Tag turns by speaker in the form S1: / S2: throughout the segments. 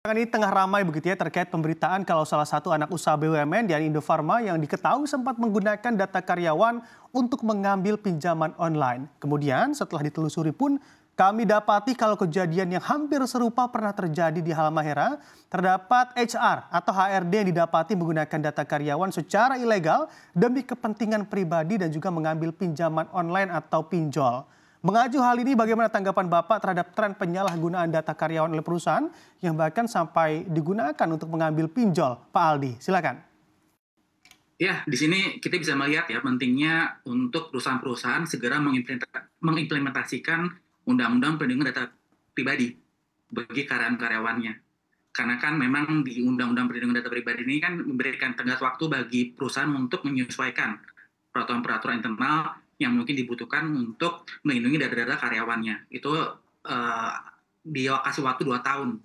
S1: Kan ini tengah ramai begitu ya terkait pemberitaan kalau salah satu anak usaha BUMN yakni Indofarma yang diketahui sempat menggunakan data karyawan untuk mengambil pinjaman online. Kemudian setelah ditelusuri pun kami dapati kalau kejadian yang hampir serupa pernah terjadi di Halmahera. Terdapat HR atau HRD yang didapati menggunakan data karyawan secara ilegal demi kepentingan pribadi dan juga mengambil pinjaman online atau pinjol. Mengacu hal ini, bagaimana tanggapan Bapak terhadap tren penyalahgunaan data karyawan oleh perusahaan yang bahkan sampai digunakan untuk mengambil pinjol? Pak Aldi, silakan.
S2: Ya, di sini kita bisa melihat ya pentingnya untuk perusahaan-perusahaan segera mengimplementasikan Undang-Undang Perlindungan Data Pribadi bagi karyawan-karyawannya. Karena kan memang di Undang-Undang Perlindungan Data Pribadi ini kan memberikan tenggat waktu bagi perusahaan untuk menyesuaikan peraturan-peraturan internal yang mungkin dibutuhkan untuk melindungi data-data karyawannya. Itu dikasih waktu 2 tahun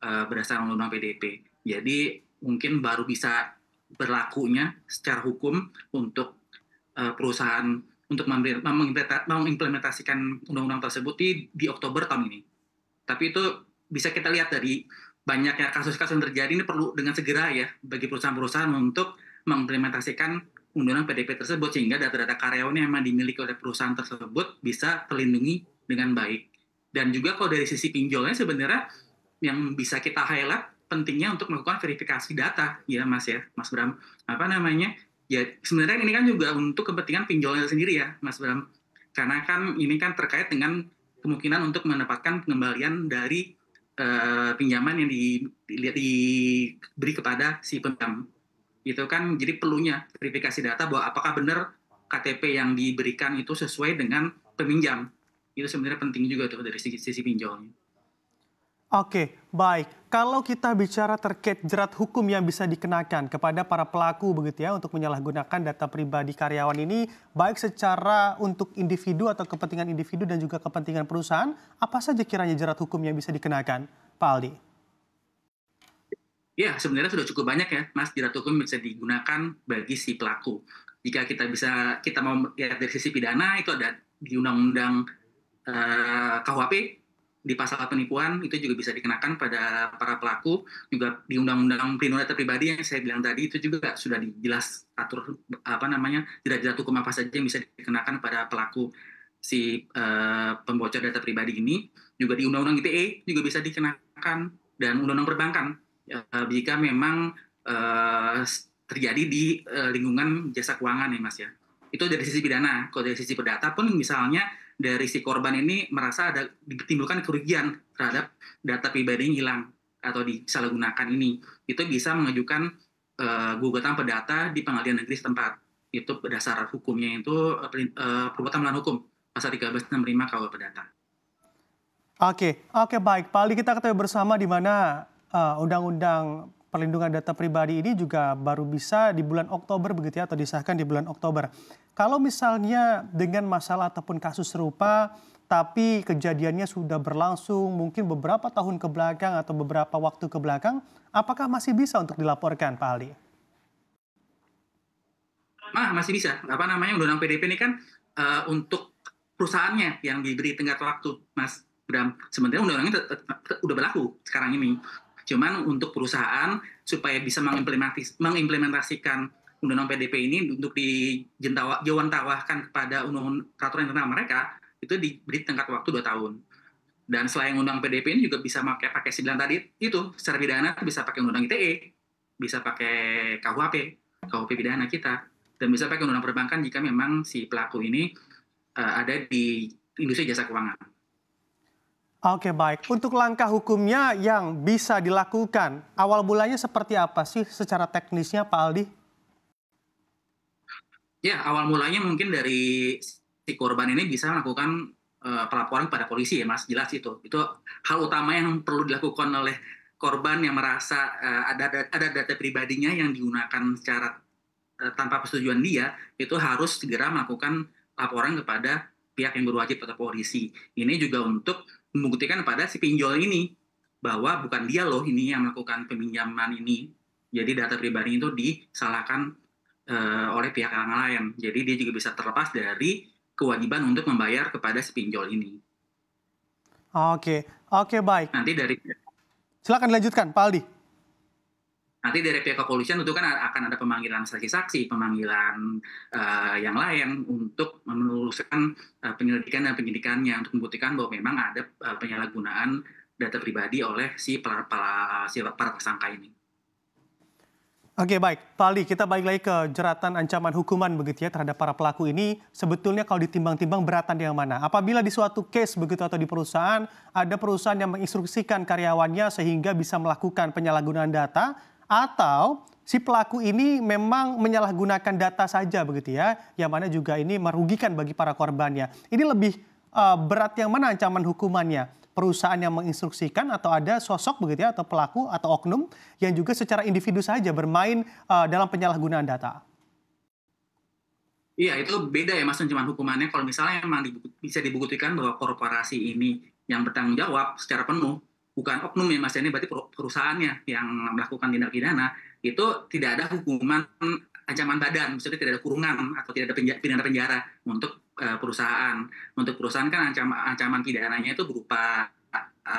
S2: berdasarkan Undang-Undang PDP. Jadi mungkin baru bisa berlakunya secara hukum untuk perusahaan untuk mengimplementasikan undang-undang tersebut di Oktober tahun ini. Tapi itu bisa kita lihat dari banyaknya kasus-kasus yang terjadi, ini perlu dengan segera ya bagi perusahaan-perusahaan untuk mengimplementasikan undang-undang PDP tersebut sehingga data-data karyawan yang memang dimiliki oleh perusahaan tersebut bisa terlindungi dengan baik. Dan juga kalau dari sisi pinjolnya sebenarnya yang bisa kita highlight pentingnya untuk melakukan verifikasi data ya Mas Bram. Ya sebenarnya ini kan juga untuk kepentingan pinjolnya sendiri ya Mas Bram. Karena kan ini kan terkait dengan kemungkinan untuk mendapatkan pengembalian dari pinjaman yang diberi kepada si pinjam. Itu kan jadi perlunya verifikasi data bahwa apakah benar KTP yang diberikan itu sesuai dengan peminjam. Itu sebenarnya penting juga tuh dari sisi pinjolnya.
S1: Oke, baik. Kalau kita bicara terkait jerat hukum yang bisa dikenakan kepada para pelaku begitu ya untuk menyalahgunakan data pribadi karyawan ini, baik secara untuk individu atau kepentingan individu dan juga kepentingan perusahaan, apa saja kiranya jerat hukum yang bisa dikenakan, Pak Aldi?
S2: Ya, sebenarnya sudah cukup banyak ya, Mas, jerat hukum bisa digunakan bagi si pelaku. Jika kita mau lihat dari sisi pidana, itu ada di Undang-Undang KUHP, di pasal penipuan, itu juga bisa dikenakan pada para pelaku. Juga di Undang-Undang Perlindungan Data Pribadi yang saya bilang tadi, itu juga sudah dijelas atur jerat-jerat hukum apa saja yang bisa dikenakan pada pelaku si pembocor data pribadi ini. Juga di Undang-Undang ITE juga bisa dikenakan, dan Undang-Undang Perbankan jika memang terjadi di lingkungan jasa keuangan ya Mas ya. Itu dari sisi pidana. Kalau dari sisi perdata pun misalnya dari si korban ini merasa ada ditimbulkan kerugian terhadap data pribadi yang hilang atau disalahgunakan ini, itu bisa mengajukan gugatan perdata di pengadilan negeri setempat. Itu dasar hukumnya itu perbuatan melawan hukum pasal 1365 KUH Perdata.
S1: Oke, baik. Pak Aldi, kita ketahui bersama di mana Undang-Undang Perlindungan Data Pribadi ini juga baru bisa di bulan Oktober begitu ya, atau disahkan di bulan Oktober. Kalau misalnya dengan masalah ataupun kasus serupa, tapi kejadiannya sudah berlangsung mungkin beberapa tahun ke belakang atau beberapa waktu ke belakang, apakah masih bisa untuk dilaporkan, Pak Aldi?
S2: Masih bisa. Undang-Undang PDP ini kan untuk perusahaannya yang diberi tenggat waktu, Mas Bram. Sebenarnya undang-undangnya udah berlaku sekarang ini. Cuman untuk perusahaan supaya bisa mengimplementasikan Undang-Undang PDP ini untuk dijawantawahkan kepada peraturan internal mereka, itu diberi tenggat waktu 2 tahun. Dan selain Undang PDP ini juga bisa pakai sembilan tadi itu secara pidana bisa pakai Undang ITE, bisa pakai KUHP pidana kita, dan bisa pakai Undang Perbankan jika memang si pelaku ini ada di industri jasa keuangan.
S1: Oke, baik. Untuk langkah hukumnya yang bisa dilakukan, awal mulanya seperti apa sih secara teknisnya, Pak Aldi?
S2: Ya, awal mulanya mungkin dari si korban ini bisa melakukan pelaporan pada polisi ya Mas, jelas itu. Itu hal utama yang perlu dilakukan oleh korban yang merasa ada data pribadinya yang digunakan secara tanpa persetujuan dia, itu harus segera melakukan laporan kepada pihak yang berwajib atau polisi. Ini juga untuk membuktikan kepada si pinjol ini bahwa bukan dia loh ini yang melakukan peminjaman ini. Jadi data pribadi itu disalahkan oleh pihak yang lain. Jadi dia juga bisa terlepas dari kewajiban untuk membayar kepada si pinjol ini.
S1: Oke, baik.
S2: Nanti dari
S1: Silakan dilanjutkan, Pak Aldi.
S2: Nanti dari pihak kepolisian itu kan akan ada pemanggilan saksi-saksi, pemanggilan yang lain untuk menelusurkan penyelidikan dan penyidikannya untuk membuktikan bahwa memang ada penyalahgunaan data pribadi oleh para tersangka ini.
S1: Oke, baik. Pak Aldi, kita balik lagi ke jeratan ancaman hukuman begitu ya terhadap para pelaku ini. Sebetulnya kalau ditimbang-timbang beratan yang mana? Apabila di suatu case begitu atau di perusahaan, ada perusahaan yang menginstruksikan karyawannya sehingga bisa melakukan penyalahgunaan data, atau si pelaku ini memang menyalahgunakan data saja begitu ya, yang mana juga ini merugikan bagi para korbannya. Ini lebih berat yang mana ancaman hukumannya? Perusahaan yang menginstruksikan atau ada sosok begitu ya, atau pelaku atau oknum yang juga secara individu saja bermain dalam penyalahgunaan data?
S2: Iya, itu beda ya Mas ancaman hukumannya kalau misalnya memang bisa dibuktikan bahwa korporasi ini yang bertanggung jawab secara penuh, bukan oknum ya Mas, ini berarti perusahaannya yang melakukan tindak pidana, itu tidak ada hukuman ancaman badan, maksudnya tidak ada kurungan atau tidak ada pidana penjara untuk perusahaan. Untuk perusahaan kan ancaman pidananya itu berupa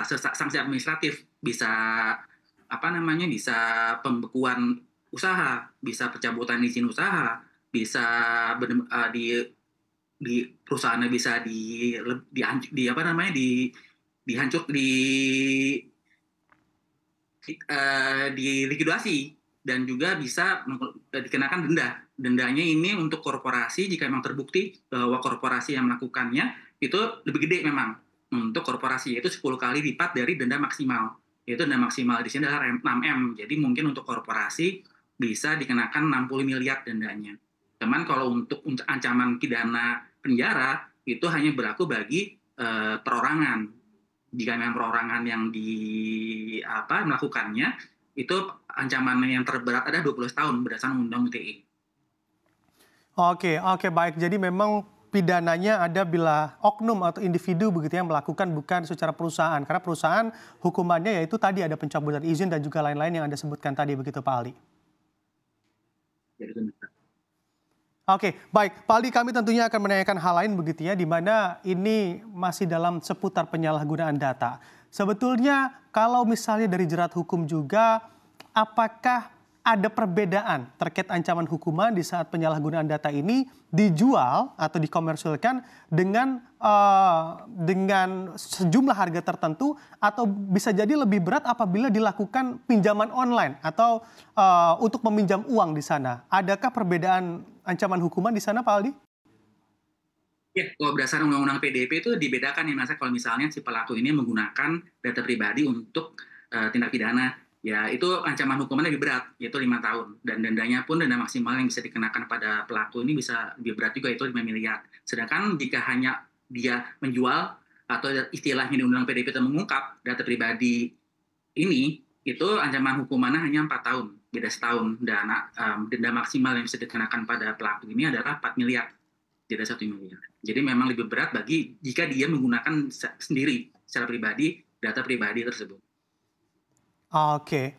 S2: sanksi administratif, bisa bisa pembekuan usaha, bisa pencabutan izin usaha, bisa di perusahaannya bisa dihancur di likuidasi dan juga bisa dikenakan denda. Dendanya ini untuk korporasi jika memang terbukti bahwa korporasi yang melakukannya itu lebih gede memang. Untuk korporasi yaitu 10 kali lipat dari denda maksimal. Yaitu denda maksimal di sini adalah 6M. Jadi mungkin untuk korporasi bisa dikenakan 60 miliar dendanya. Cuman kalau untuk ancaman pidana penjara itu hanya berlaku bagi perorangan. Jika memang perorangan yang melakukannya, itu ancaman yang terberat ada 12 tahun berdasarkan Undang ITE.
S1: Oke, baik. Jadi memang pidananya ada bila oknum atau individu begitu yang melakukan, bukan secara perusahaan. Karena perusahaan hukumannya yaitu tadi ada pencabutan izin dan juga lain-lain yang Anda sebutkan tadi begitu Pak Aldi. Oke, baik. Pak Aldi, kami tentunya akan menanyakan hal lain begitu ya, di mana ini masih dalam seputar penyalahgunaan data. Sebetulnya kalau misalnya dari jerat hukum juga, apakah ada perbedaan terkait ancaman hukuman di saat penyalahgunaan data ini dijual atau dikomersilkan dengan sejumlah harga tertentu, atau bisa jadi lebih berat apabila dilakukan pinjaman online atau untuk meminjam uang di sana? Adakah perbedaan ancaman hukuman di sana, Pak Aldi?
S2: Ya, kalau berdasarkan Undang-Undang PDP itu dibedakan ya Mas, kalau misalnya si pelaku ini menggunakan data pribadi untuk tindak pidana. Ya, itu ancaman hukumannya lebih berat, yaitu 5 tahun. Dan dendanya pun, denda maksimal yang bisa dikenakan pada pelaku ini bisa lebih berat juga, yaitu 5 miliar. Sedangkan jika hanya dia menjual, atau istilahnya di Undang PDP itu mengungkap data pribadi ini, itu ancaman hukumannya hanya 4 tahun, beda setahun. Dan denda maksimal yang bisa dikenakan pada pelaku ini adalah 4 miliar, tidak 1 miliar. Jadi memang lebih berat bagi jika dia menggunakan sendiri, secara pribadi, data pribadi tersebut.
S1: Oke.